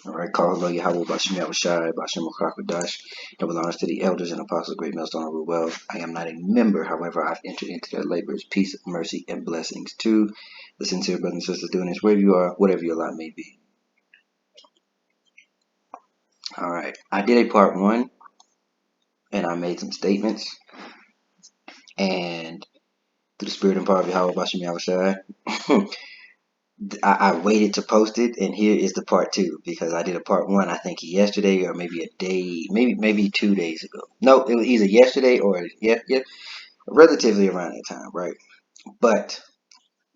All right, call Allah Yahweh Bashim Yahushai Bashim Krakadosh. That belongs to the elders and apostles, great millstone of well. I am not a member, however, I've entered into their labors. Peace, mercy, and blessings to the sincere brothers and sisters doing this, wherever you are, whatever your lot may be. All right, I did a part one, and I made some statements, and through the spirit and power of Yahweh Bashim Yahushai, I waited to post it, and here is the part two because I did a part one. I think yesterday or maybe a day, maybe 2 days ago. No, it was either yesterday or relatively around that time, right? But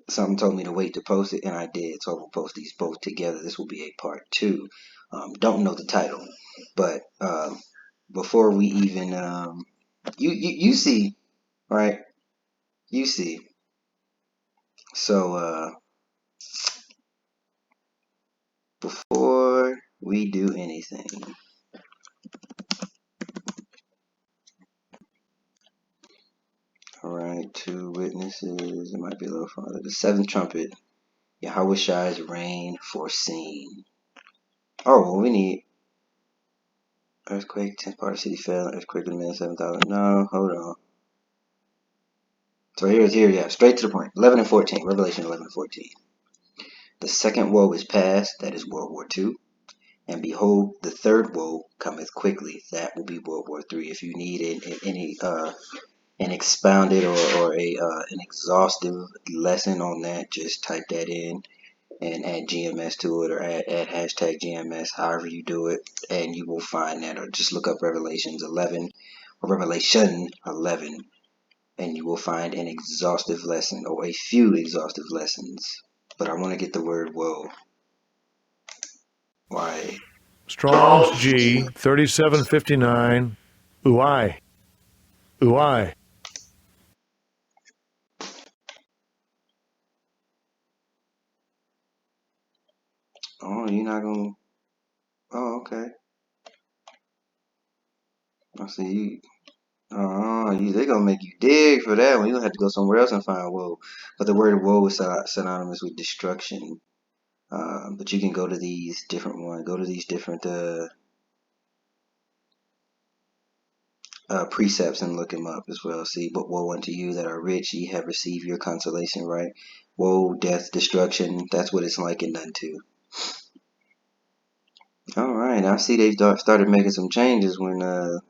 something told me to wait to post it, and I did. So I will post these both together. This will be a part two. Don't know the title, but before we even you see, right? You see. So before we do anything. All right, two witnesses. It might be a little farther. The seventh trumpet. Yahweh's reign foreseen. Oh, well, we need earthquake. 10th part of the city fell. Earthquake in the 7,000. No, hold on. So yeah. Straight to the point. 11 and 14. Revelation 11 and 14. The second woe is past. That is World War II. And behold, the third woe cometh quickly. That will be World War III. If you need any an expounded or an exhaustive lesson on that, just type that in and add GMS to it or add hashtag GMS, however you do it, and you will find that. Or just look up Revelations 11 or Revelation 11, and you will find an exhaustive lesson or a few exhaustive lessons. But I want to get the word woe. Why? Strong's G 3759. Uai. Uai. Oh, you're not gonna. Oh, okay. I see you. Oh, they gonna make you dig for that one. You gonna have to go somewhere else and find woe. But the word woe is synonymous with destruction. But you can go to these different ones. Go to these different precepts and look them up as well. See, but woe unto you that are rich, ye have received your consolation, right? Woe, death, destruction. That's what it's likened unto. All right, I see they started making some changes when the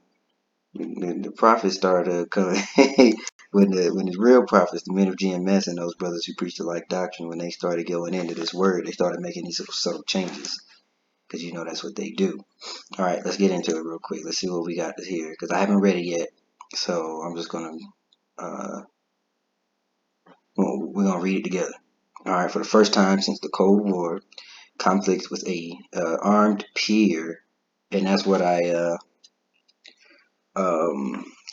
prophets started coming. when the real prophets, the men of GMS and those brothers who preach the like doctrine, when they started going into this word, they started making these little subtle changes because you know that's what they do. All right, let's get into it real quick. Let's see what we got here because I haven't read it yet, so I'm just gonna we're gonna read it together. All right, for the first time since the Cold War, conflict with a armed peer, and that's what I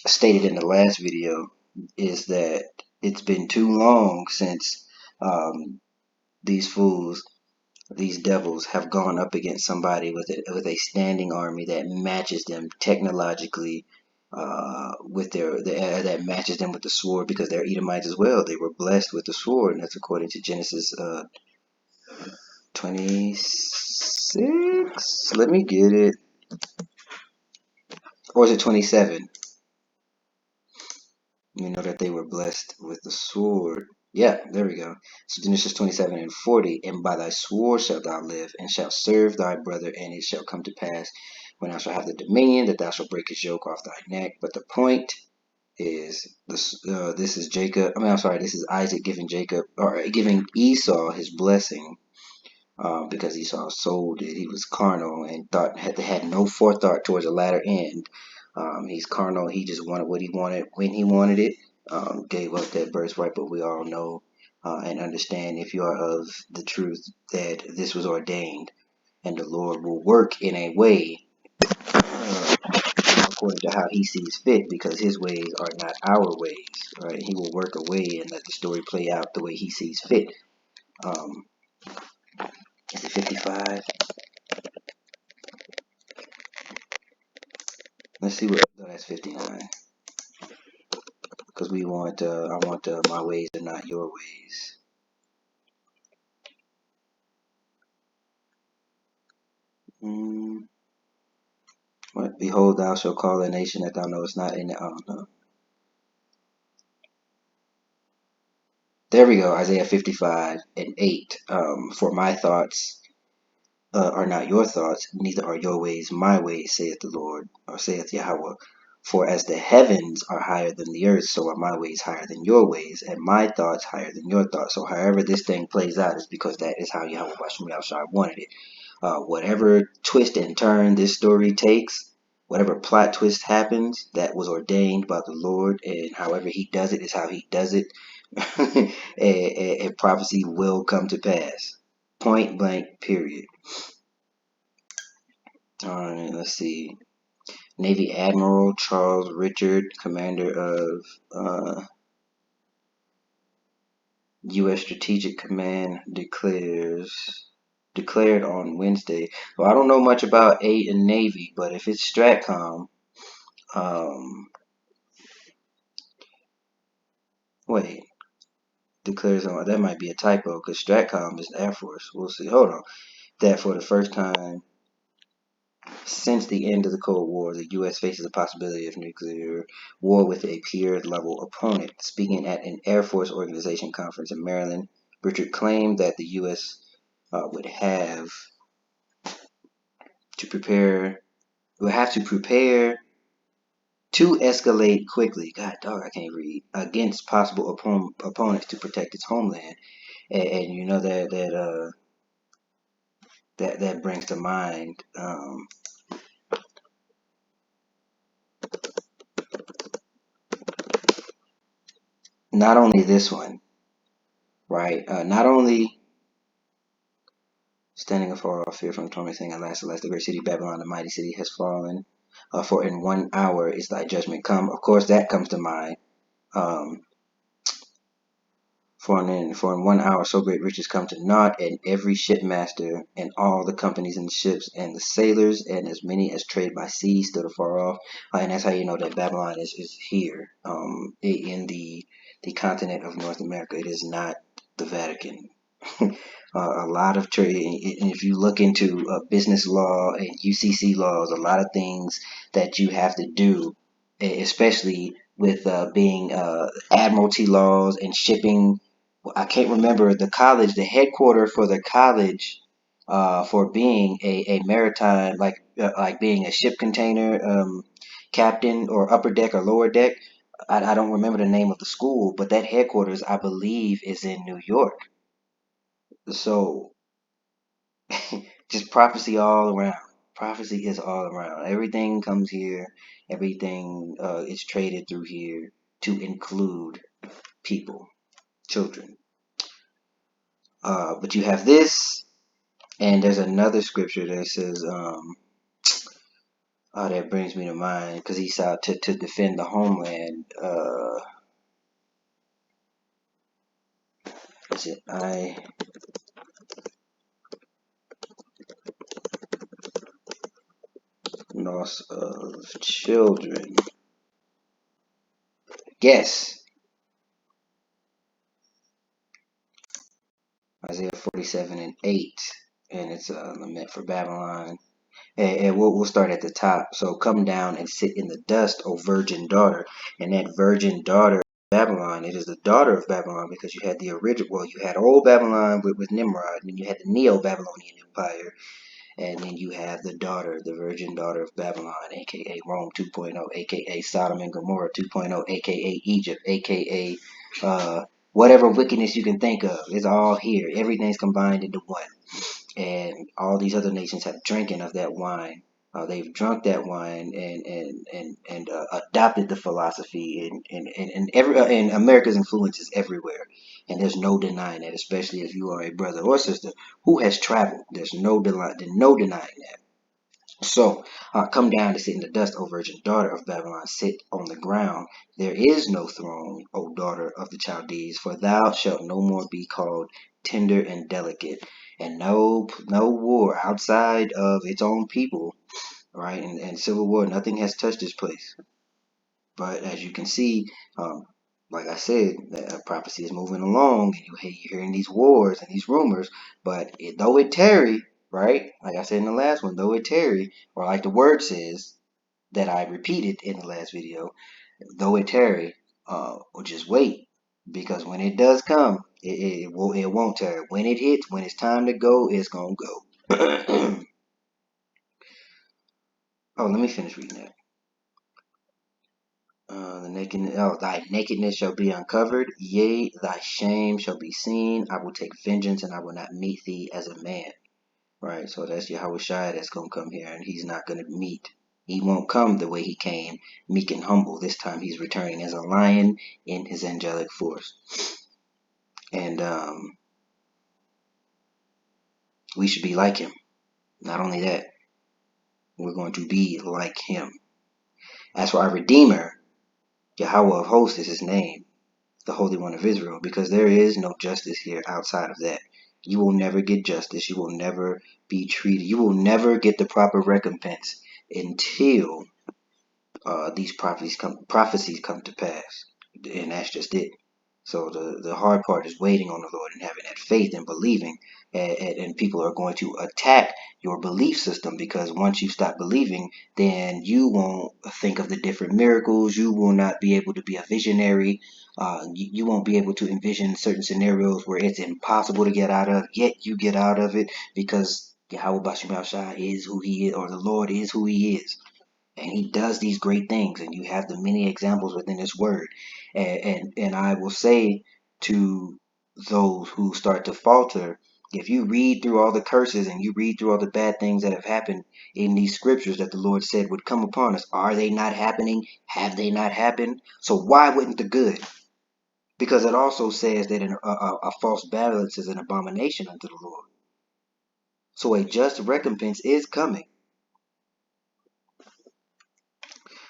stated in the last video, is that it's been too long since these fools, these devils, have gone up against somebody with a standing army that matches them technologically, with that matches them with the sword because they're Edomites as well. They were blessed with the sword, and that's according to Genesis 26. Let me get it. Or is it 27? You know that they were blessed with the sword. Yeah, there we go. So Genesis 27 and 40. And by thy sword shalt thou live, and shalt serve thy brother, and it shall come to pass when thou shalt have the dominion that thou shalt break his yoke off thy neck. But the point is this is Jacob. I'm sorry. This is Isaac giving Jacob or giving Esau his blessing. Because Esau sold it, he was carnal and had no forethought towards the latter end. He's carnal. He just wanted what he wanted when he wanted it. Gave up that birthright, but we all know and understand, if you are of the truth, that this was ordained, and the Lord will work in a way according to how He sees fit, because His ways are not our ways. Right? He will work a way and let the story play out the way He sees fit. Is it 55? Let's see what. No, that's 59. Because I want my ways and not your ways. Mm, what? Behold, thou shalt call a nation that thou knowest not. In oh no. There we go. Isaiah 55:8. For my thoughts are not your thoughts, neither are your ways my ways, saith the Lord, or saith Yahweh. For as the heavens are higher than the earth, so are my ways higher than your ways, and my thoughts higher than your thoughts. So however this thing plays out is because that is how Yahweh wanted it. Whatever twist and turn this story takes, whatever plot twist happens, that was ordained by the Lord, and however He does it is how He does it, and prophecy will come to pass. Point blank, period. All right, let's see. Navy Admiral Charles Richard, commander of U.S. Strategic Command, declared on Wednesday. Well, I don't know much about A and Navy, but if it's Stratcom, um, wait, declares on that might be a typo because Stratcom is Air Force. We'll see. Hold on. That for the first time since the end of the Cold War, the U.S. faces a possibility of nuclear war with a peer-level opponent. Speaking at an Air Force Organization conference in Maryland, Richard claimed that the U.S. Would have to prepare to escalate quickly. God dog, I can't read against possible opponents to protect its homeland. And you know that brings to mind not only this one, right? Not only standing afar off fear from torment, saying, Alas, alas, the great city Babylon, the mighty city, has fallen. For in 1 hour is thy judgment come. Of course, that comes to mind. Um, for in 1 hour so great riches come to naught, and every shipmaster and all the companies and ships and the sailors and as many as trade by sea stood afar off. And that's how you know that Babylon is here, in the continent of North America. It is not the Vatican. A lot of trade, and if you look into business law and UCC laws, a lot of things that you have to do, especially with being admiralty laws and shipping. I can't remember the college, the headquarter for the college, for being a maritime, like being a ship container captain or upper deck or lower deck. I don't remember the name of the school, but that headquarters, I believe, is in New York. So just prophecy all around. Prophecy is all around. Everything comes here. Everything is traded through here to include people, children. But you have this, and there's another scripture that says, oh, that brings me to mind because he sought to defend the homeland. Is it I? Loss of children. Yes, Isaiah 47:8, and it's a lament for Babylon. And we'll start at the top. So come down and sit in the dust, O virgin daughter. And that virgin daughter of Babylon, it is the daughter of Babylon because you had the original, well, you had old Babylon with Nimrod, and then you had the Neo-Babylonian Empire, and then you have the daughter, the virgin daughter of Babylon, aka Rome 2.0, aka Sodom and Gomorrah 2.0, aka Egypt, aka whatever wickedness you can think of. It's all here. Everything's combined into one, and all these other nations have drinking of that wine. They've drunk that wine and adopted the philosophy, and America's influence is everywhere, and there's no denying that. Especially if you are a brother or sister who has traveled, there's no denying that. So come down to sit in the dust, O virgin daughter of Babylon, sit on the ground. There is no throne, O daughter of the Chaldees, for thou shalt no more be called tender and delicate. And no war outside of its own people, right? And civil war, nothing has touched this place. But as you can see, like I said, the prophecy is moving along, and you're hearing these wars and these rumors. But though it tarry, right? Like I said in the last one, though it tarry, or like the word says that I repeated in the last video, though it tarry, or just wait, because when it does come, it won't tarry. When it hits, when it's time to go, it's gonna go. Oh, let me finish reading that. Thy nakedness shall be uncovered, yea, thy shame shall be seen. I will take vengeance, and I will not meet thee as a man. Right, so that's Yahweh Shai that's gonna come here, and he's not gonna meet. He won't come the way he came, meek and humble. This time he's returning as a lion in his angelic force, and we should be like him. Not only that, we're going to be like him. As for our Redeemer, Yahweh of hosts is his name, the Holy One of Israel, because there is no justice here outside of that. You will never get justice. You will never be treated. You will never get the proper recompense until these prophecies come to pass, and that's just it. So the hard part is waiting on the Lord and having that faith and believing, and people are going to attack your belief system, because once you stop believing, then you won't think of the different miracles. You will not be able to be a visionary. You won't be able to envision certain scenarios where it's impossible to get out of, yet you get out of it because Yahweh Bashim Shai is who he is, or the Lord is who he is, and he does these great things, and you have the many examples within his word. And I will say to those who start to falter, if you read through all the curses and you read through all the bad things that have happened in these scriptures that the Lord said would come upon us, are they not happening? Have they not happened? So why wouldn't the good? Because it also says that a false balance is an abomination unto the Lord. So a just recompense is coming.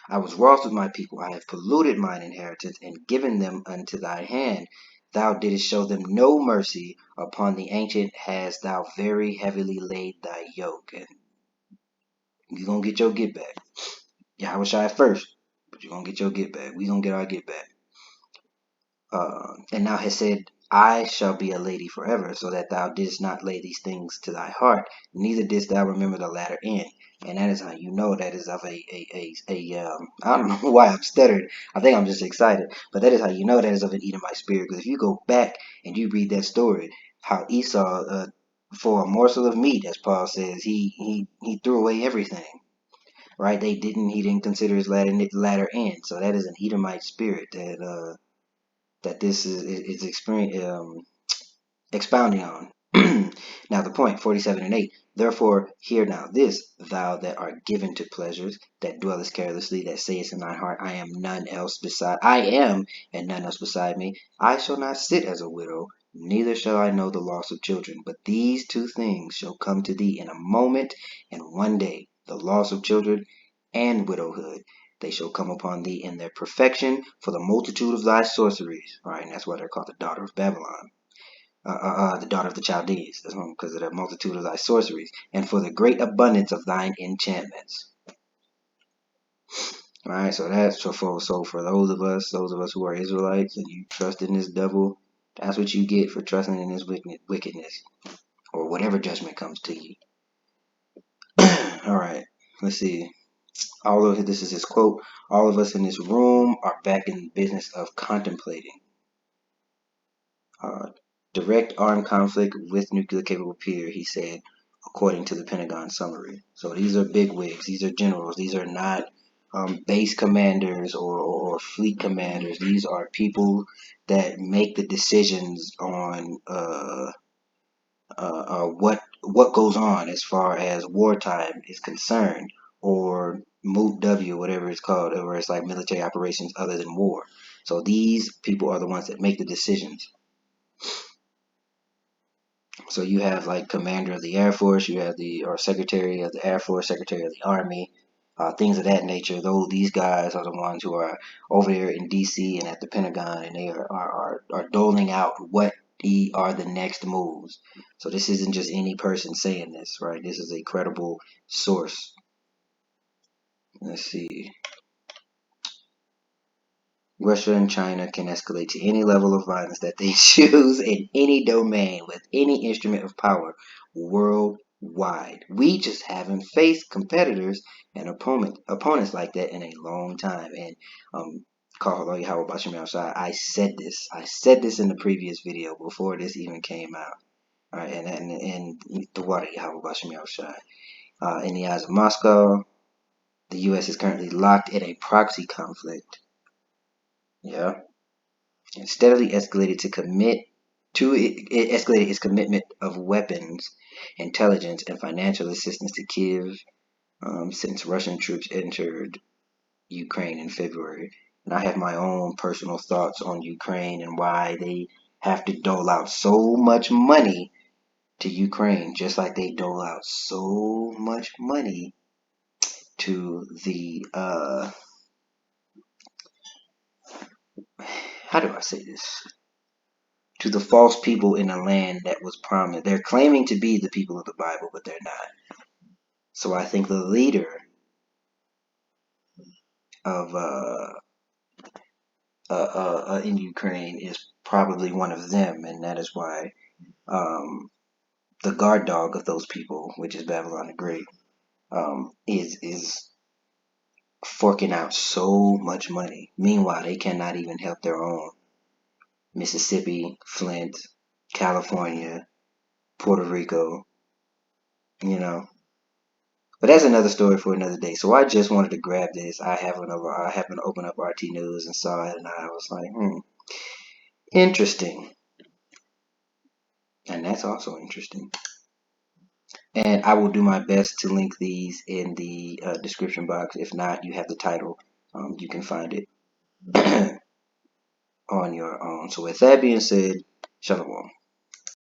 I was wroth with my people. I have polluted mine inheritance and given them unto thy hand. Thou didst show them no mercy. Upon the ancient hast thou very heavily laid thy yoke. And you're going to get your get back. Yahweh Shai first, but you're going to get your get back. We're going to get our get back. And thou hast said, I shall be a lady forever, so that thou didst not lay these things to thy heart, neither didst thou remember the latter end. And that is how you know that is of I don't know why I'm stuttered. I think I'm just excited, but that is how you know that is of an Edomite spirit. Because if you go back and you read that story, how Esau, for a morsel of meat, as Paul says, he threw away everything. Right? He didn't consider his latter end. So that is an Edomite spirit that this is expounding on. Now the point, 47 and 8. Therefore, hear now this, thou that art given to pleasures, that dwellest carelessly, that sayest in thine heart, I am none else beside, I am, and none else beside me. I shall not sit as a widow, neither shall I know the loss of children. But these two things shall come to thee in a moment, and one day, the loss of children and widowhood. They shall come upon thee in their perfection for the multitude of thy sorceries. All right, and that's why they're called the daughter of Babylon, the daughter of the Chaldees, because of the multitude of thy sorceries, and for the great abundance of thine enchantments. All right, so that's for those of us who are Israelites, and you trust in this devil, that's what you get for trusting in his wickedness, or whatever judgment comes to you. All right, let's see. This is his quote. All of us in this room are back in the business of contemplating uh, direct armed conflict with nuclear capable peer, he said, according to the Pentagon summary. So these are big wigs, these are generals, these are not base commanders or fleet commanders. These are people that make the decisions on what goes on as far as wartime is concerned, or MOOW, whatever it's called, where it's like military operations other than war. So these people are the ones that make the decisions. So you have like commander of the Air Force, you have or secretary of the Air Force, secretary of the Army, things of that nature. Though these guys are the ones who are over there in D.C. and at the Pentagon, and they are doling out what are the next moves. So this isn't just any person saying this, right? This is a credible source. Let's see. Russia and China can escalate to any level of violence that they choose in any domain with any instrument of power worldwide. wide. We just haven't faced competitors and opponents like that in a long time. And how about Shimmy outside? I said this. I said this in the previous video before this even came out. All right, and the water how about Shimmy outside? In the eyes of Moscow, the U.S. is currently locked in a proxy conflict. Yeah, and steadily escalated to commit to it escalated its commitment of weapons, intelligence, and financial assistance to Kiev since Russian troops entered Ukraine in February. And I have my own personal thoughts on Ukraine and why they have to dole out so much money to Ukraine, just like they dole out so much money to the how do I say this? To the false people in a land that was promised. They're claiming to be the people of the Bible, but they're not. So I think the leader of in Ukraine is probably one of them, and that is why the guard dog of those people, which is Babylon the Great, is forking out so much money. Meanwhile, they cannot even help their own. Mississippi, Flint, California, Puerto Rico, you know. But that's another story for another day. So I just wanted to grab this. I happened to open up RT News and saw it, and I was like, interesting. And that's also interesting. And I will do my best to link these in the description box. If not, you have the title. You can find it on your own. So with that being said, shalom.